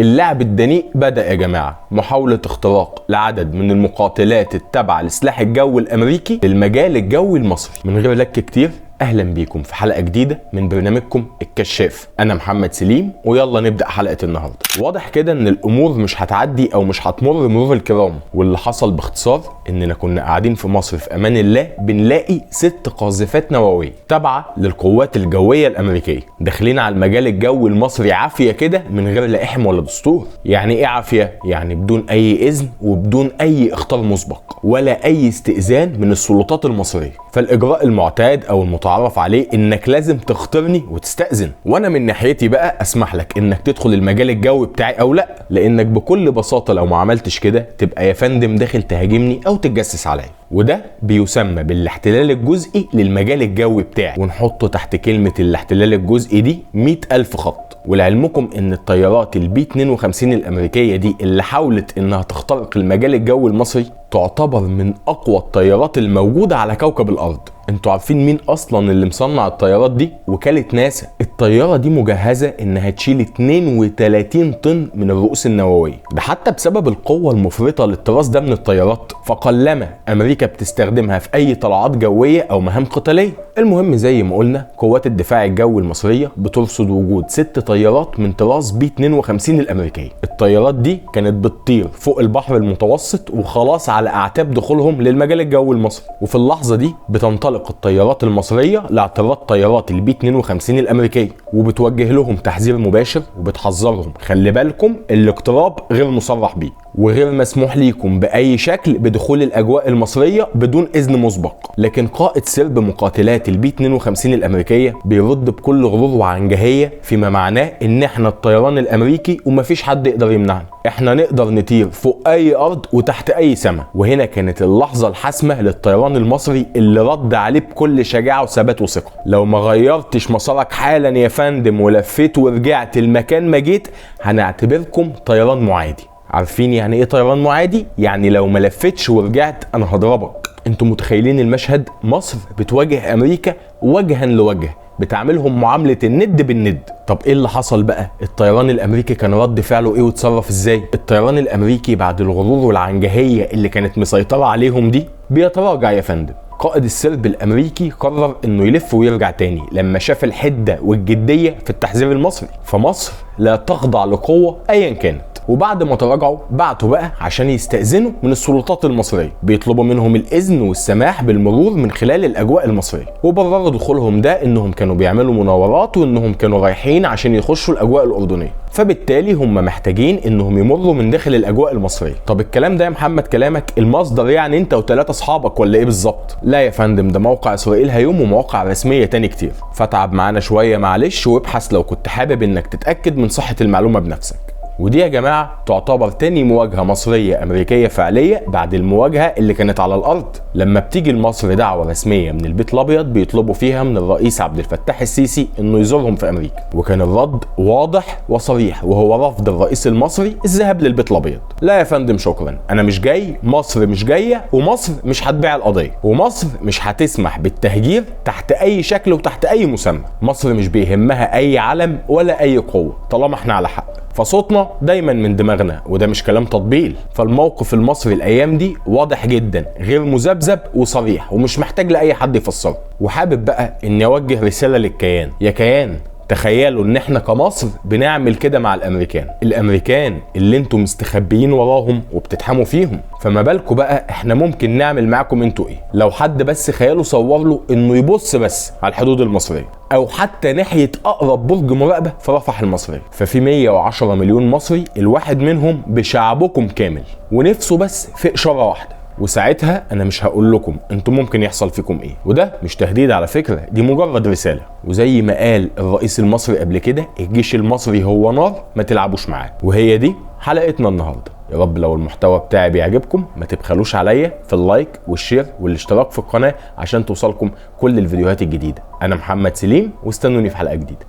اللعب الدنيء بدأ يا جماعة، محاولة اختراق لعدد من المقاتلات التابعة لسلاح الجو الأمريكي للمجال الجوي المصري. من غير لك كتير، اهلا بيكم في حلقة جديدة من برنامجكم الكشاف. انا محمد سليم ويلا نبدأ حلقة النهاردة. واضح كده ان الامور مش هتعدي او مش هتمر مرور الكرام، واللي حصل باختصار اننا كنا قاعدين في مصر في امان الله بنلاقي 6 قاذفات نووية تابعة للقوات الجوية الامريكية داخلين على المجال الجوي المصري عافية كده من غير لا احم ولا دستور. يعني ايه عافية؟ يعني بدون اي اذن وبدون اي اخطار مسبق ولا اي استئذان من السلطات المصرية. فالاجراء المعتاد او المتعارف عليه انك لازم تختارني وتستأذن، وانا من ناحيتي بقى اسمح لك انك تدخل المجال الجوي بتاعي او لا، لانك بكل بساطة لو ما عملتش كده تبقى يا فندم داخل تهاجمني او تتجسس عليا، وده بيسمى بالاحتلال الجزئي للمجال الجوي بتاعي، ونحط تحت كلمة الاحتلال الجزئي دي 100,000 خط. ولعلمكم ان الطيارات البي 52 الامريكية دي اللي حاولت انها تخترق المجال الجوي المصري تعتبر من اقوى الطيارات الموجودة على كوكب الارض. انتوا عارفين مين اصلا اللي مصنع الطيارات دي؟ وكالة ناسا. الطيارة دي مجهزة انها تشيل 32 طن من الرؤوس النووية، ده حتى بسبب القوة المفرطة للطراز ده من الطيارات فقلما امريكا بتستخدمها في اي طلعات جوية او مهام قتالية. المهم زي ما قلنا قوات الدفاع الجوي المصرية بترصد وجود 6 طيارات من طراز بي 52 الامريكية. الطيارات دي كانت بتطير فوق البحر المتوسط وخلاص على اعتاب دخولهم للمجال الجوي المصري، وفي اللحظة دي بتنطلق الطيارات المصرية لاعتراض طيارات البي 52 الامريكية، وبتوجه لهم تحذير مباشر وبتحذرهم خلي بالكم الاقتراب غير مصرح بيه وغير مسموح ليكم باي شكل بدخول الاجواء المصرية بدون اذن مسبق. لكن قائد سرب مقاتلات البي 52 الامريكية بيرد بكل غرور وعنجهية فيما معناه ان احنا الطيران الامريكي ومفيش حد يقدر يمنعنا، احنا نقدر نطير فوق اي ارض وتحت اي سماء. وهنا كانت اللحظة الحاسمة للطيران المصري اللي رد عليه بكل شجاعة وثبات وثقة: لو ما غيرتش مسارك حالا يا فندم ولفيت ورجعت المكان ما جيت هنعتبركم طيران معادي. عارفين يعني ايه طيران معادي؟ يعني لو ما لفتش ورجعت انا هضربك. انتوا متخيلين المشهد؟ مصر بتواجه امريكا وجها لوجه، بتعاملهم معاملة الند بالند. طب ايه اللي حصل بقى؟ الطيران الامريكي كان رد فعله ايه وتصرف ازاي؟ الطيران الامريكي بعد الغرور والعنجهية اللي كانت مسيطرة عليهم دي بيتراجع يا فندم. قائد السرب الامريكي قرر انه يلف ويرجع تاني لما شاف الحدة والجدية في التحذير المصري، فمصر لا تخضع لقوة ايا كانت. وبعد ما تراجعوا بعتوا بقى عشان يستأذنوا من السلطات المصرية، بيطلبوا منهم الإذن والسماح بالمرور من خلال الأجواء المصرية، وبرروا دخولهم ده إنهم كانوا بيعملوا مناورات وإنهم كانوا رايحين عشان يخشوا الأجواء الأردنية، فبالتالي هم محتاجين إنهم يمروا من داخل الأجواء المصرية. طب الكلام ده يا محمد كلامك المصدر يعني أنت و3 أصحابك ولا إيه بالظبط؟ لا يا فندم، ده موقع إسرائيل هيوم ومواقع رسمية تاني كتير، فتعب معانا شوية معلش وابحث لو كنت حابب إنك تتأكد من صحة المعلومة بنفسك. ودي يا جماعة تعتبر تاني مواجهة مصرية أمريكية فعلية بعد المواجهة اللي كانت على الأرض. لما بتيجي لمصر دعوة رسمية من البيت الأبيض بيطلبوا فيها من الرئيس عبد الفتاح السيسي إنه يزورهم في أمريكا، وكان الرد واضح وصريح وهو رفض الرئيس المصري الذهاب للبيت الأبيض. لا يا فندم شكرا، أنا مش جاي، مصر مش جاية، ومصر مش هتبيع القضية، ومصر مش هتسمح بالتهجير تحت أي شكل وتحت أي مسمى. مصر مش بيهمها أي علم ولا أي قوة طالما احنا على حق، فصوتنا دايما من دماغنا، وده مش كلام تطبيل. فالموقف المصري الايام دي واضح جدا، غير مذبذب وصريح ومش محتاج لاي حد يفسره. وحابب بقى اني اوجه رسالة للكيان: يا كيان تخيلوا ان احنا كمصر بنعمل كده مع الامريكان اللي انتوا مستخبيين وراهم وبتتحموا فيهم، فما بالكوا بقى احنا ممكن نعمل معاكم انتوا ايه؟ لو حد بس خياله صور له انه يبص بس على الحدود المصرية او حتى ناحية اقرب برج مراقبة في رفح المصرية، ففي 110 مليون مصري الواحد منهم بشعبكم كامل ونفسه بس في اشارة واحدة، وساعتها انا مش هقول لكم انتم ممكن يحصل فيكم ايه. وده مش تهديد على فكرة، دي مجرد رسالة. وزي ما قال الرئيس المصري قبل كده: الجيش المصري هو نار ما تلعبوش معاه. وهي دي حلقتنا النهاردة. يا رب لو المحتوى بتاعي بيعجبكم ما تبخلوش عليا في اللايك والشير والاشتراك في القناة عشان توصلكم كل الفيديوهات الجديدة. انا محمد سليم واستنوني في حلقة جديدة.